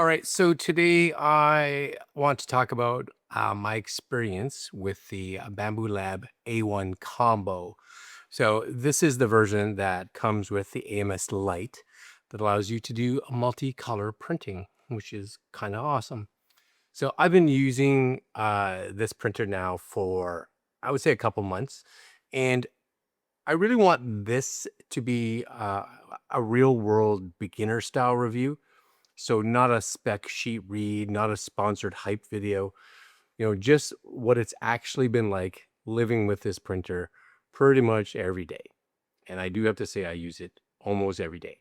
All right, so today I want to talk about my experience with the Bambu Lab A1 combo. So this is the version that comes with the AMS Lite that allows you to do multicolor printing, which is kind of awesome. So I've been using this printer now for, I would say, a couple months, and I really want this to be a real world beginner style review, so not a spec sheet read, not a sponsored hype video, just what it's actually been like living with this printer pretty much every day. And I do have to say I use it almost every day.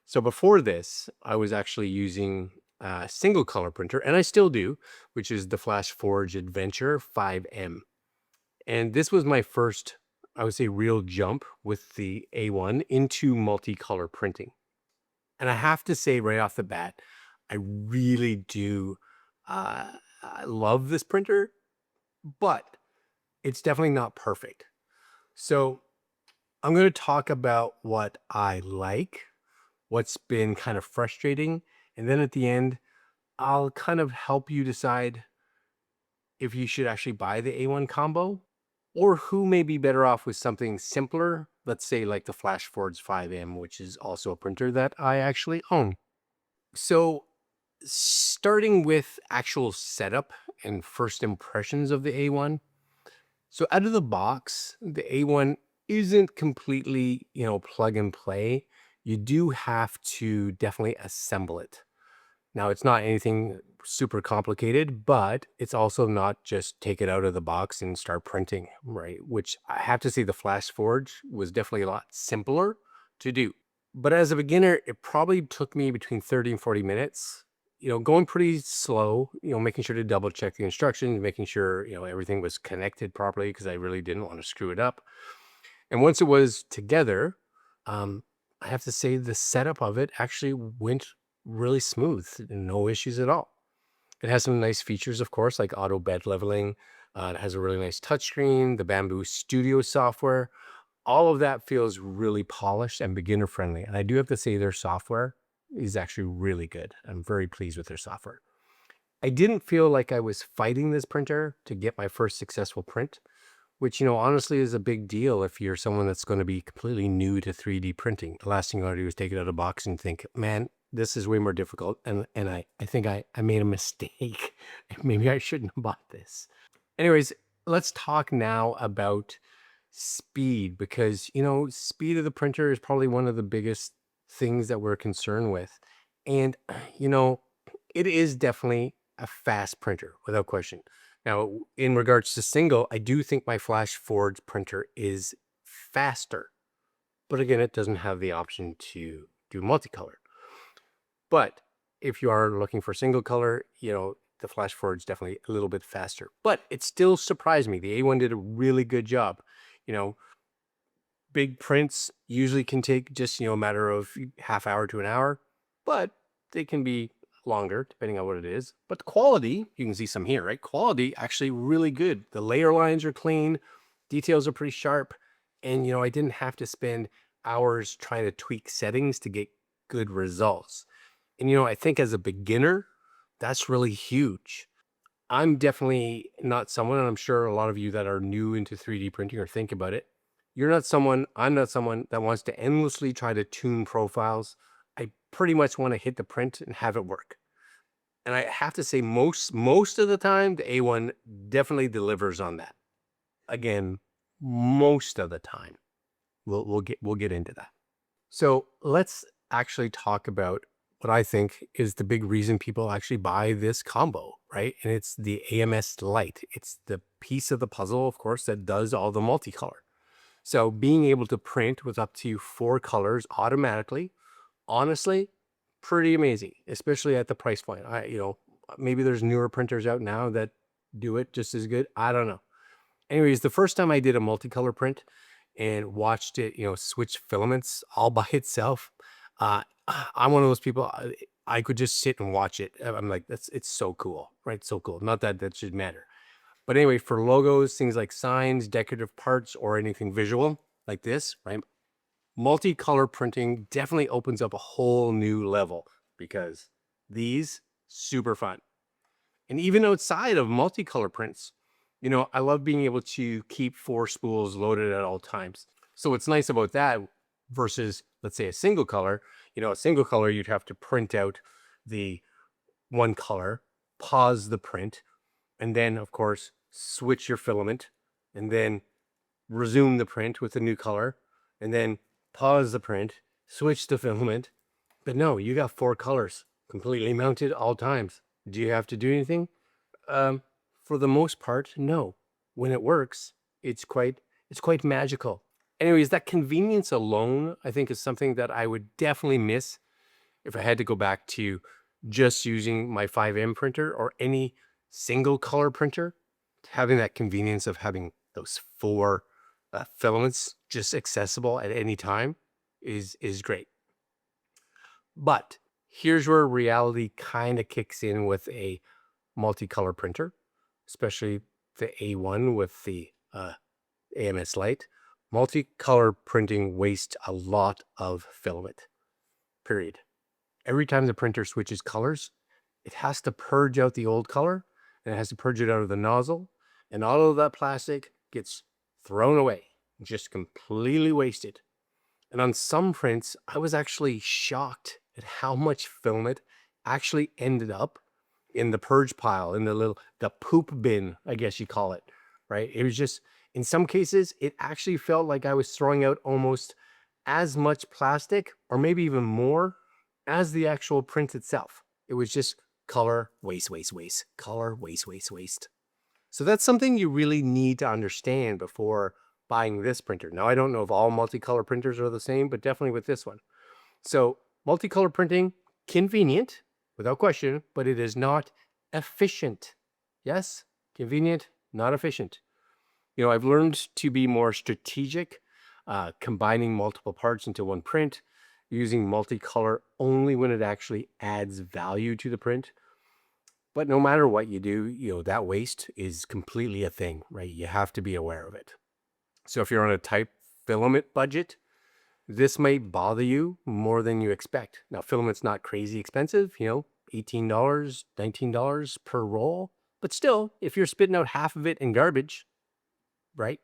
So before this, I was actually using a single color printer, and I still do, which is the Flashforge Adventurer 5M. And this was my first, I would say, real jump with the A1 into multicolor printing. And I have to say right off the bat, I really do I love this printer, but it's definitely not perfect. So I'm going to talk about what I like, what's been kind of frustrating, and then at the end, I'll kind of help you decide if you should actually buy the A1 combo or who may be better off with something simpler, let's say like the Flashforge 5M, which is also a printer that I actually own. So starting with actual setup and first impressions of the A1. So out of the box, the A1 isn't completely, plug and play. You do have to definitely assemble it. Now, it's not anything super complicated, but it's also not just take it out of the box and start printing, right? Which I have to say the Flash Forge was definitely a lot simpler to do. But as a beginner, it probably took me between 30 and 40 minutes, going pretty slow, making sure to double check the instructions, making sure, everything was connected properly because I really didn't want to screw it up. And once it was together, I have to say the setup of it actually went really smooth, no issues at all. It has some nice features, of course, like auto bed leveling. It has a really nice touchscreen, the Bamboo Studio software. All of that feels really polished and beginner friendly. And I do have to say their software is actually really good. I'm very pleased with their software. I didn't feel like I was fighting this printer to get my first successful print, which, honestly is a big deal if you're someone that's going to be completely new to 3D printing. The last thing you want to do is take it out of the box and think, man, this is way more difficult. And I think I made a mistake. Maybe I shouldn't have bought this. Anyways, let's talk now about speed because, speed of the printer is probably one of the biggest things that we're concerned with. And, you know, it is definitely a fast printer without question. Now, in regards to single, I do think my Flashforge printer is faster, but again, it doesn't have the option to do multicolor. But if you are looking for single color, the Flashforge is definitely a little bit faster. But it still surprised me. The A1 did a really good job. You know, big prints usually can take just, a matter of half hour to an hour, but they can be longer depending on what it is. But the quality, you can see some here, right? Quality actually really good. The layer lines are clean, details are pretty sharp. And, I didn't have to spend hours trying to tweak settings to get good results. And, I think as a beginner, that's really huge. I'm definitely not someone, and I'm sure a lot of you that are new into 3D printing or think about it, I'm not someone that wants to endlessly try to tune profiles. I pretty much want to hit the print and have it work. And I have to say, most of the time, the A1 definitely delivers on that. Again, most of the time. We'll get into that. So let's actually talk about what I think is the big reason people actually buy this combo, right? And it's the AMS Lite. It's the piece of the puzzle, of course, that does all the multicolor. So being able to print with up to 4 colors automatically, honestly, pretty amazing, especially at the price point. Maybe there's newer printers out now that do it just as good. I don't know. Anyways, the first time I did a multicolor print and watched it, switch filaments all by itself, uh, I'm one of those people. I could just sit and watch it. I'm like, it's so cool, right? So cool. Not that that should matter, but anyway, for logos, things like signs, decorative parts, or anything visual like this, right? Multicolor printing definitely opens up a whole new level because These, super fun. And even outside of multicolor prints, I love being able to keep 4 spools loaded at all times. So what's nice about that versus, let's say, a single color, a single color, you'd have to print out the one color, pause the print, and then, of course, switch your filament, and then resume the print with a new color, and then pause the print, switch the filament. But no, you got 4 colors completely mounted all times. Do you have to do anything? Um, for the most part, no. When it works, it's quite magical. Anyways, that convenience alone, I think, is something that I would definitely miss if I had to go back to just using my 5M printer or any single color printer. Having that convenience of having those 4 filaments just accessible at any time is great. But here's where reality kind of kicks in with a multicolor printer, especially the A1 with the AMS light. Multicolor printing wastes a lot of filament, period. Every time the printer switches colors, it has to purge out the old color, and it has to purge it out of the nozzle, and all of that plastic gets thrown away, just completely wasted. And on some prints, I was actually shocked at how much filament actually ended up in the purge pile, in the poop bin, I guess you call it, right? It was just, in some cases, it actually felt like I was throwing out almost as much plastic, or maybe even more, as the actual print itself. It was just color, waste, waste, waste, color, waste, waste, waste. So that's something you really need to understand before buying this printer. Now, I don't know if all multicolor printers are the same, but definitely with this one. So multicolor printing, convenient, without question, but it is not efficient. Yes, convenient, not efficient. I've learned to be more strategic, combining multiple parts into one print, using multicolor only when it actually adds value to the print. But no matter what you do, that waste is completely a thing, right? You have to be aware of it. So if you're on a tight filament budget, this may bother you more than you expect. Now, filament's not crazy expensive, $18, $19 per roll. But still, if you're spitting out half of it in garbage, right?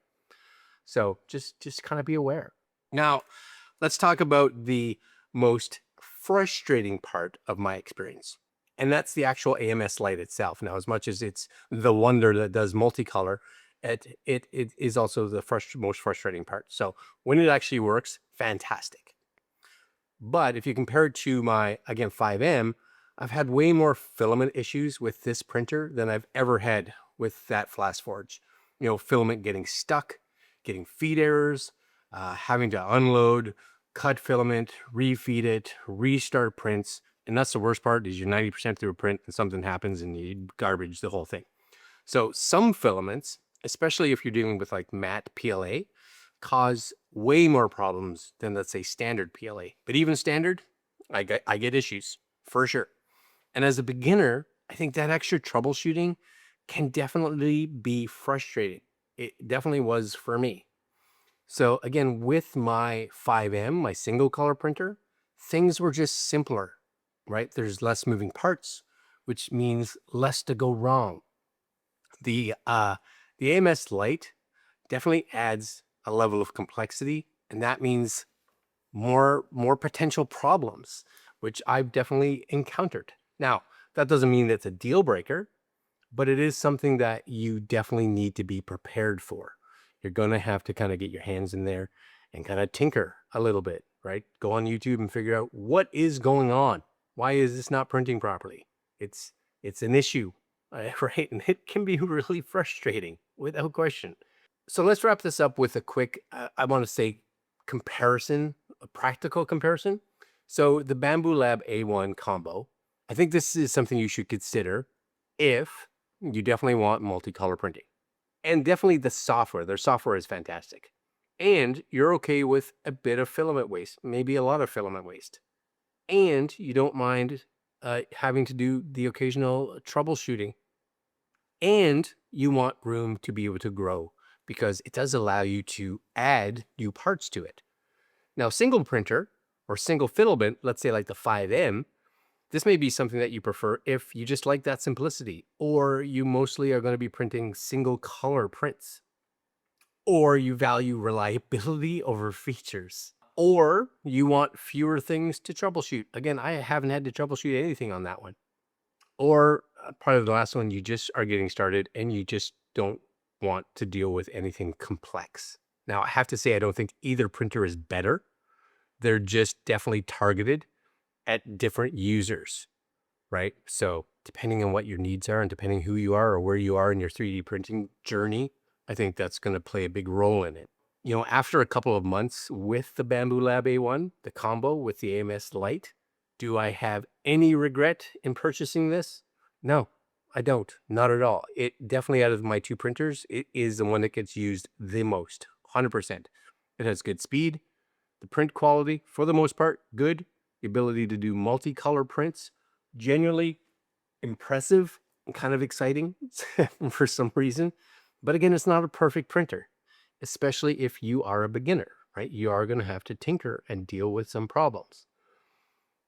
So just kind of be aware. Now, let's talk about the most frustrating part of my experience. And that's the actual AMS light itself. Now, as much as it's the wonder that does multicolor, it is also the most frustrating part. So when it actually works, fantastic. But if you compare it to my, again, 5M, I've had way more filament issues with this printer than I've ever had with that Flashforge. Filament getting stuck, getting feed errors, having to unload, cut filament, refeed it, restart prints. And that's the worst part, is you're 90% through a print and something happens and you garbage the whole thing. So some filaments, especially if you're dealing with like matte PLA, cause way more problems than, let's say, standard PLA. But even standard, I get issues for sure. And as a beginner, I think that extra troubleshooting can definitely be frustrating. It definitely was for me. So again, with my 5M, my single color printer, things were just simpler, right? There's less moving parts, which means less to go wrong. The AMS light definitely adds a level of complexity, and that means more potential problems, which I've definitely encountered. Now, that doesn't mean it's a deal breaker, but it is something that you definitely need to be prepared for. You're going to have to kind of get your hands in there and kind of tinker a little bit, right? Go on YouTube and figure out what is going on. Why is this not printing properly? It's an issue, right? And it can be really frustrating, without question. So let's wrap this up with a quick, I want to say, comparison, a practical comparison. So the Bambu Lab A1 combo, I think this is something you should consider if you definitely want multicolor printing. And definitely the software. Their software is fantastic. And you're okay with a bit of filament waste, maybe a lot of filament waste. And you don't mind having to do the occasional troubleshooting. And you want room to be able to grow, because it does allow you to add new parts to it. Now, single printer or single filament, let's say like the 5M, This may be something that you prefer if you just like that simplicity, or you mostly are going to be printing single color prints, or you value reliability over features, or you want fewer things to troubleshoot. Again, I haven't had to troubleshoot anything on that one. Or part of the last one, you just are getting started and you just don't want to deal with anything complex. Now, I have to say, I don't think either printer is better. They're just definitely targeted at different users, right? So depending on what your needs are and depending who you are or where you are in your 3D printing journey, I think that's going to play a big role in it. You know, after a couple of months with the Bambu Lab A1, the combo with the AMS Lite, do I have any regret in purchasing this? No, I don't. Not at all. It definitely, out of my two printers, it is the one that gets used the most, 100%. It has good speed. The print quality, for the most part, good. The ability to do multicolor prints, genuinely impressive and kind of exciting for some reason. But again, it's not a perfect printer, especially if you are a beginner, right? You are going to have to tinker and deal with some problems.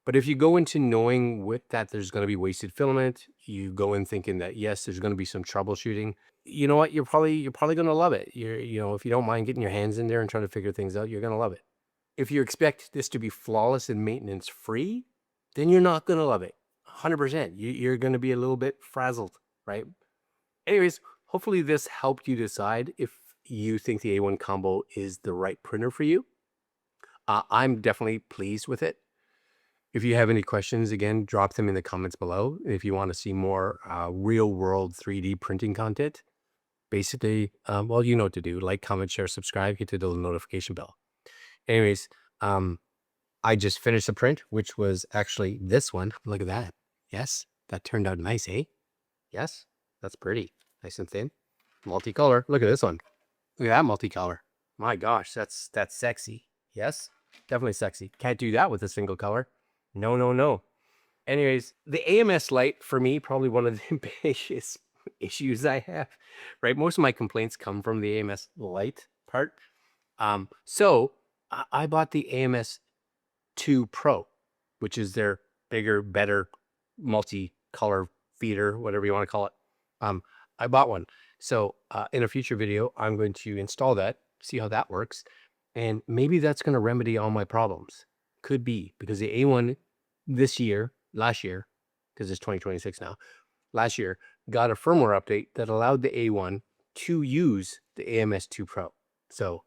But if you go into knowing with that there's going to be wasted filament, you go in thinking that yes, there's going to be some troubleshooting. You know what? You're probably going to love it. If you don't mind getting your hands in there and trying to figure things out, you're going to love it. If you expect this to be flawless and maintenance free, then you're not going to love it. 100%. You're going to be a little bit frazzled, right? Anyways, hopefully this helped you decide if you think the A1 combo is the right printer for you. I'm definitely pleased with it. If you have any questions, again, drop them in the comments below. If you want to see more real world 3D printing content, basically, well, you know what to do. Like, comment, share, subscribe, hit the little notification bell. Anyways, I just finished the print, which was actually this one. Look at that. Yes, that turned out nice, eh? Yes, that's pretty. Nice and thin. Multicolor. Look at this one. Look at that multicolor. My gosh, that's sexy. Yes, definitely sexy. Can't do that with a single color. No, no, no. Anyways, the AMS Lite, for me, probably one of the biggest issues I have, right? Most of my complaints come from the AMS Lite part. So I bought the AMS 2 Pro, which is their bigger, better multicolor feeder, whatever you want to call it. I bought one. So in a future video, I'm going to install that, see how that works. And maybe that's going to remedy all my problems. Could be, because the A1 last year, because it's 2026 now, last year got a firmware update that allowed the A1 to use the AMS 2 Pro. So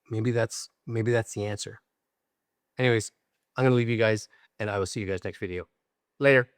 maybe that's the answer. Anyways, I'm going to leave you guys, and I will see you guys next video. Later.